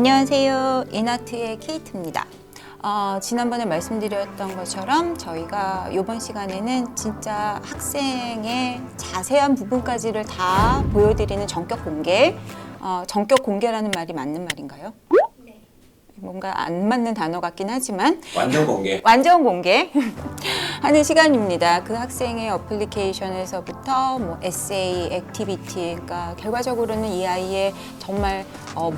안녕하세요. 인아트의 케이트입니다. 지난번에 말씀드렸던 것처럼 저희가 이번 시간에는 진짜 학생의 자세한 부분까지를 다 보여드리는 전격 공개. 전격 공개라는 말이 맞는 말인가요? 네. 뭔가 안 맞는 단어 같긴 하지만 완전 공개. 완전 공개 하는 시간입니다. 그 학생의 어플리케이션에서부터 뭐 에세이, 액티비티, 그러니까 결과적으로는 이 아이의 정말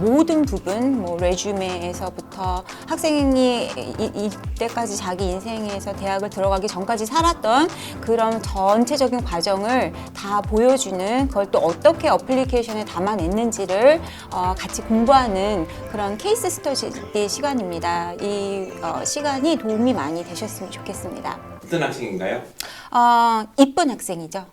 모든 부분, 뭐 레주메에서부터 학생이 이때까지 자기 인생에서 대학을 들어가기 전까지 살았던 그런 전체적인 과정을 다 보여주는, 그걸 또 어떻게 어플리케이션에 담아냈는지를 같이 공부하는 그런 케이스 스터디 시간입니다. 이 시간이 도움이 많이 되셨으면 좋겠습니다. 어떤 학생인가요? 이쁜 학생이죠.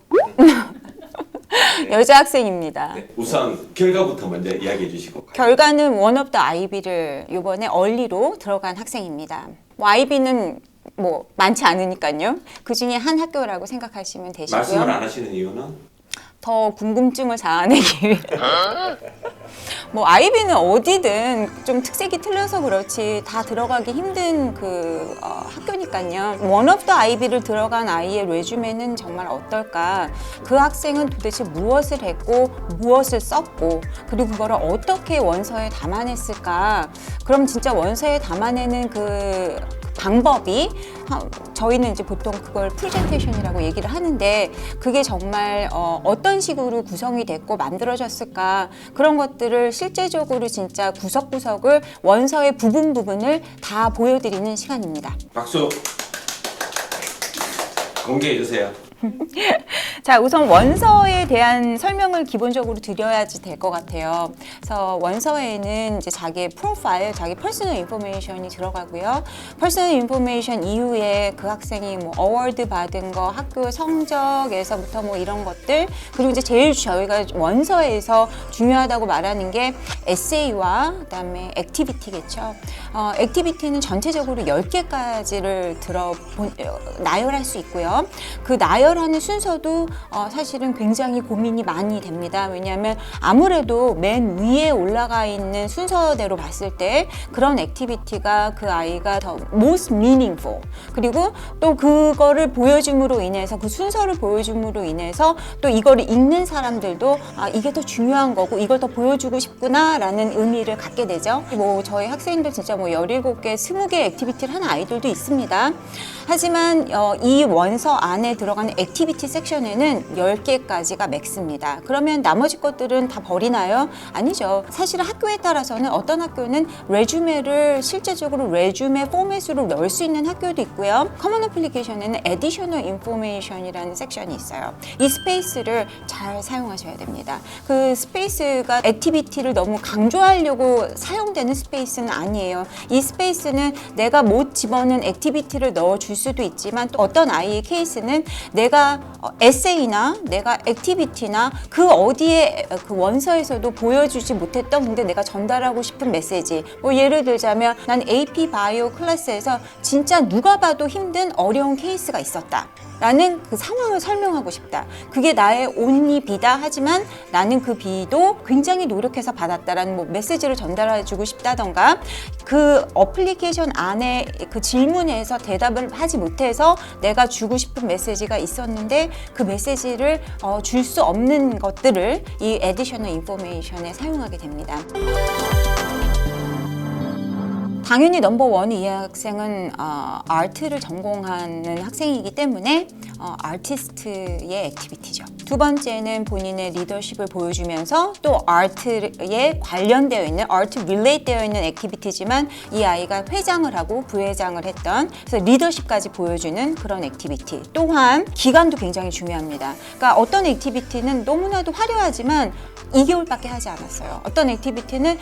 여자 학생입니다. 네, 우선 결과부터 먼저 이야기해 주시고. 결과는 원 오브 더 아이비를 이번에 얼리로 들어간 학생입니다. 뭐 아이비는 뭐 많지 않으니까요. 그 중에 한 학교라고 생각하시면 되시고요. 말씀을 안 하시는 이유는? 더 궁금증을 자아내기 위해. 뭐 아이비는 어디든 좀 특색이 틀려서 그렇지 다 들어가기 힘든 그 학교니까요. 원 오브 더 아이비를 들어간 아이의 레주메는 정말 어떨까? 그 학생은 도대체 무엇을 했고 무엇을 썼고 그리고 그거를 어떻게 원서에 담아냈을까? 그럼 진짜 원서에 담아내는 그 방법이, 저희는 이제 보통 그걸 프레젠테이션이라고 얘기를 하는데, 그게 정말 어떤 식으로 구성이 됐고 만들어졌을까, 그런 것들을 실제적으로 진짜 구석구석을 원서의 부분을 다 보여드리는 시간입니다. 박수. 공개해 주세요. 자, 우선 원서에 대한 설명을 기본적으로 드려야지 될 것 같아요. 그래서 원서에는 이제 자기의 프로파일, 자기 퍼스널 인포메이션이 들어가고요. 퍼스널 인포메이션 이후에 그 학생이 뭐 어워드 받은 거, 학교 성적에서부터 뭐 이런 것들, 그리고 이제 제일 저희가 원서에서 중요하다고 말하는 게 에세이와 그다음에 액티비티겠죠. 액티비티는 전체적으로 10개까지를 나열할 수 있고요. 그 나열하는 순서도 사실은 굉장히 고민이 많이 됩니다. 왜냐하면 아무래도 맨 위에 올라가 있는 순서대로 봤을 때 그런 액티비티가 그 아이가 더 most meaningful, 그리고 또 그거를 보여줌으로 인해서, 그 순서를 보여줌으로 인해서 또 이거를 읽는 사람들도 이게 더 중요한 거고 이걸 더 보여주고 싶구나 라는 의미를 갖게 되죠. 뭐 저희 학생들 진짜 뭐 17개, 20개 액티비티를 하는 아이들도 있습니다. 하지만 이 원서 안에 들어가는 액티비티 섹션에는 10개까지가 맥스입니다. 그러면 나머지 것들은 다 버리나요? 아니죠. 사실은 학교에 따라서는 어떤 학교는 레주메를 실제적으로 레주메 포맷으로 넣을 수 있는 학교도 있고요. 커먼 어플리케이션에는 additional information이라는 섹션이 있어요. 이 스페이스를 잘 사용하셔야 됩니다. 그 스페이스가 액티비티를 너무 강조하려고 사용되는 스페이스는 아니에요. 이 스페이스는 내가 못 집어넣은 액티비티를 넣어줄 수도 있지만, 또 어떤 아이의 케이스는 내가 에세이나 내가 액티비티나 그 어디에 그 원서에서도 보여주지 못했던, 근데 내가 전달하고 싶은 메시지, 뭐 예를 들자면 난 AP 바이오 클래스에서 진짜 누가 봐도 힘든 어려운 케이스가 있었다 라는 그 상황을 설명하고 싶다. 그게 나의 only B다. 하지만 나는 그 B도 굉장히 노력해서 받았다라는 뭐 메시지를 전달해주고 싶다던가, 그 어플리케이션 안에 그 질문에서 대답을 하지 못해서 내가 주고 싶은 메시지가 있었는데 그 메시지를 줄 수 없는 것들을 이 additional information에 사용하게 됩니다. 당연히 넘버원 이 학생은 아트를 전공하는 학생이기 때문에 아티스트의 액티비티죠. 두 번째는 본인의 리더십을 보여주면서 또 아트에 관련되어 있는, 아트 릴레이트 되어 있는 액티비티지만 이 아이가 회장을 하고 부회장을 했던, 그래서 리더십까지 보여주는 그런 액티비티. 또한 기간도 굉장히 중요합니다. 그러니까 어떤 액티비티는 너무나도 화려하지만 2개월밖에 하지 않았어요. 어떤 액티비티는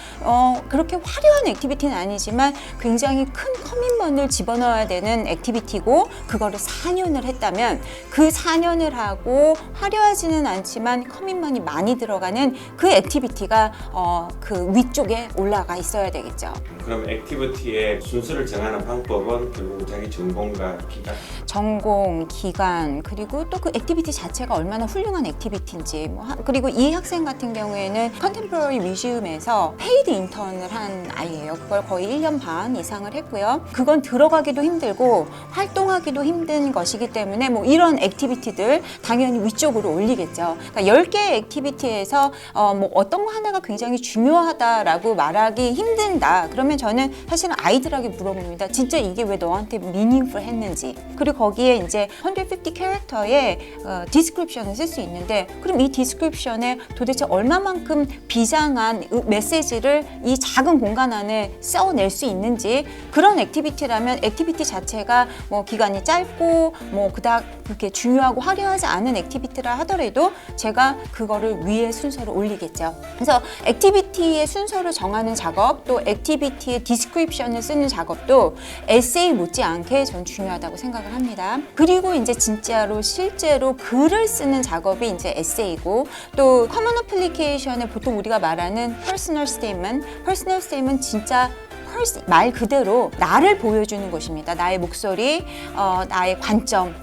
그렇게 화려한 액티비티는 아니지만 하지만 굉장히 큰 커밋먼트를 집어넣어야 되는 액티비티고 그거를 4년을 했다면 그 4년을 하고 화려하지는 않지만 커밋먼트이 많이 들어가는 그 액티비티가 그 위쪽에 올라가 있어야 되겠죠. 그럼 액티비티의 순서를 정하는 방법은 결국 자기 전공과 기간? 전공, 기간, 그리고 또 그 액티비티 자체가 얼마나 훌륭한 액티비티인지 그리고 이 학생 같은 경우에는 컨템포러리 뮤지엄에서 페이드 인턴을 한 아이예요. 그걸 거의 1년 반 이상을 했고요. 그건 들어가기도 힘들고 활동하기도 힘든 것이기 때문에 뭐 이런 액티비티들 당연히 위쪽으로 올리겠죠. 그러니까 10개의 액티비티에서 뭐 어떤 거 하나가 굉장히 중요하다라고 말하기 힘든다. 그러면 저는 사실은 아이들에게 물어봅니다. 진짜 이게 왜 너한테 meaningful 했는지. 그리고 거기에 이제 150 캐릭터의 디스크립션을 쓸 수 있는데 그럼 이 디스크립션에 도대체 얼마만큼 비장한 메시지를 이 작은 공간 안에 써낼 수 있는지 그런 액티비티라면 액티비티 자체가 뭐 기간이 짧고 뭐 그닥 그렇게 중요하고 화려하지 않은 액티비티라 하더라도 제가 그거를 위에 순서를 올리겠죠. 그래서 액티비티의 순서를 정하는 작업 또 액티비티의 디스크립션을 쓰는 작업도 에세이 못지않게 전 중요하다고 생각을 합니다. 그리고 이제 진짜로 실제로 글을 쓰는 작업이 이제 에세이고 또 커먼 어플리케이션에 보통 우리가 말하는 퍼스널 스테이트먼트 진짜 말 그대로 나를 보여주는 것입니다. 나의 목소리, 나의 관점,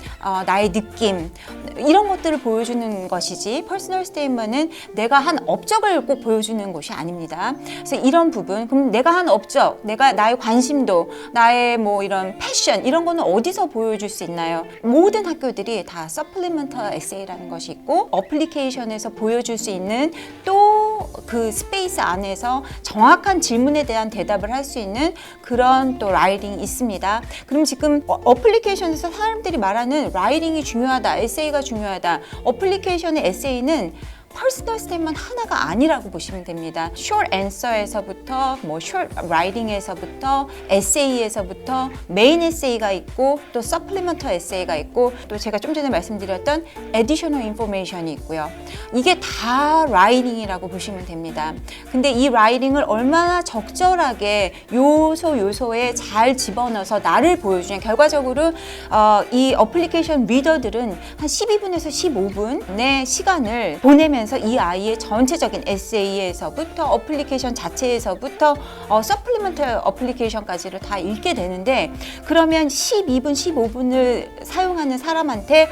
나의 느낌 이런 것들을 보여주는 것이지 퍼스널 스테이트먼트는 내가 한 업적을 꼭 보여주는 것이 아닙니다. 그래서 이런 부분 그럼 내가 한 업적, 나의 관심도, 나의 뭐 이런 패션 이런 거는 어디서 보여줄 수 있나요? 모든 학교들이 다 서플리먼털 에세이라는 것이 있고 어플리케이션에서 보여줄 수 있는 또 그 스페이스 안에서 정확한 질문에 대한 대답을 할 수 있는 그런 또 라이팅이 있습니다. 그럼 지금 어플리케이션에서 사람들이 말하는 라이팅이 중요하다, 에세이가 중요하다. 어플리케이션의 에세이는 퍼스널 스테이트먼트 하나가 아니라고 보시면 됩니다. short answer에서부터 뭐 short writing에서부터 에세이에서부터 메인 에세이가 있고 또 supplemental 에세이가 있고 또 제가 좀 전에 말씀드렸던 additional information이 있고요. 이게 다 라이팅이라고 보시면 됩니다. 근데 이 라이팅을 얼마나 적절하게 요소에 잘 집어넣어서 나를 보여주냐. 결과적으로 이 어플리케이션 리더들은 한 12분에서 15분의 시간을 보내면 이 아이의 전체적인 에세이에서부터 어플리케이션 자체에서부터 서플리먼털 어플리케이션까지를 다 읽게 되는데 그러면 12분, 15분을 사용하는 사람한테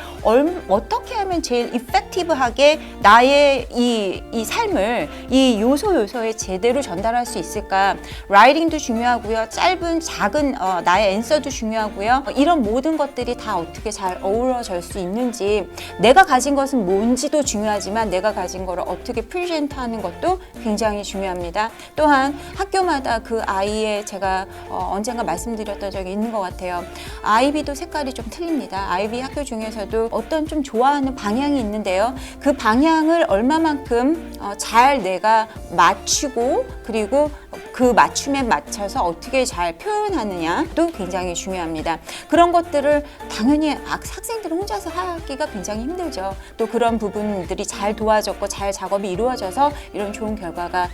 어떻게 하면 제일 이펙티브하게 나의 이 삶을 이 요소에 제대로 전달할 수 있을까? 라이팅도 중요하고요. 짧은 작은 나의 앤서도 중요하고요. 이런 모든 것들이 다 어떻게 잘 어우러질 수 있는지 내가 가진 것은 뭔지도 중요하지만 내가 가진 거를 어떻게 프레젠트하는 것도 굉장히 중요합니다. 또한 학교마다 그 아이의 제가 언젠가 말씀드렸던 적이 있는 것 같아요. 아이비도 색깔이 좀 틀립니다. 아이비 학교 중에서도 어떤 좀 좋아하는 방향이 있는데요. 그 방향을 얼마만큼 잘 내가 맞추고 그리고 그 맞춤에 맞춰서 어떻게 잘 표현하느냐도 굉장히 중요합니다. 그런 것들을 당연히 학생들은 혼자서 하기가 굉장히 힘들죠. 또 그런 부분들이 잘 도와줬고 잘 작업이 이루어져서 이런 좋은 결과가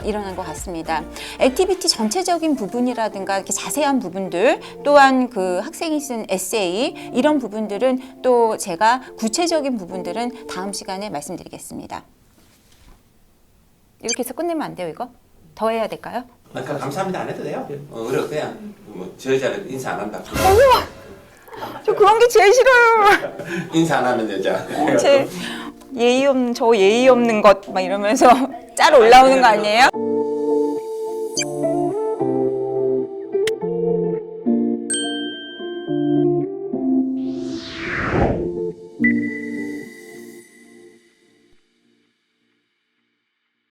일어난 것 같습니다. 액티비티 전체적인 부분이라든가 이렇게 자세한 부분들 또한 그 학생이 쓴 에세이 이런 부분들은 또 제가 구체적인 부분들은 다음 시간에 말씀드리겠습니다. 이렇게 해서 끝내면 안 돼요, 이거? 더 해야 될까요? 그러니까 감사합니다 안 해도 돼요. 그래 그냥 저 여자는 인사 안 한다. 저 그런 게 제일 싫어요. 인사 안 하는 여자. 제 저 예의 없는 것 막 이러면서 짤 올라오는 거 아니에요?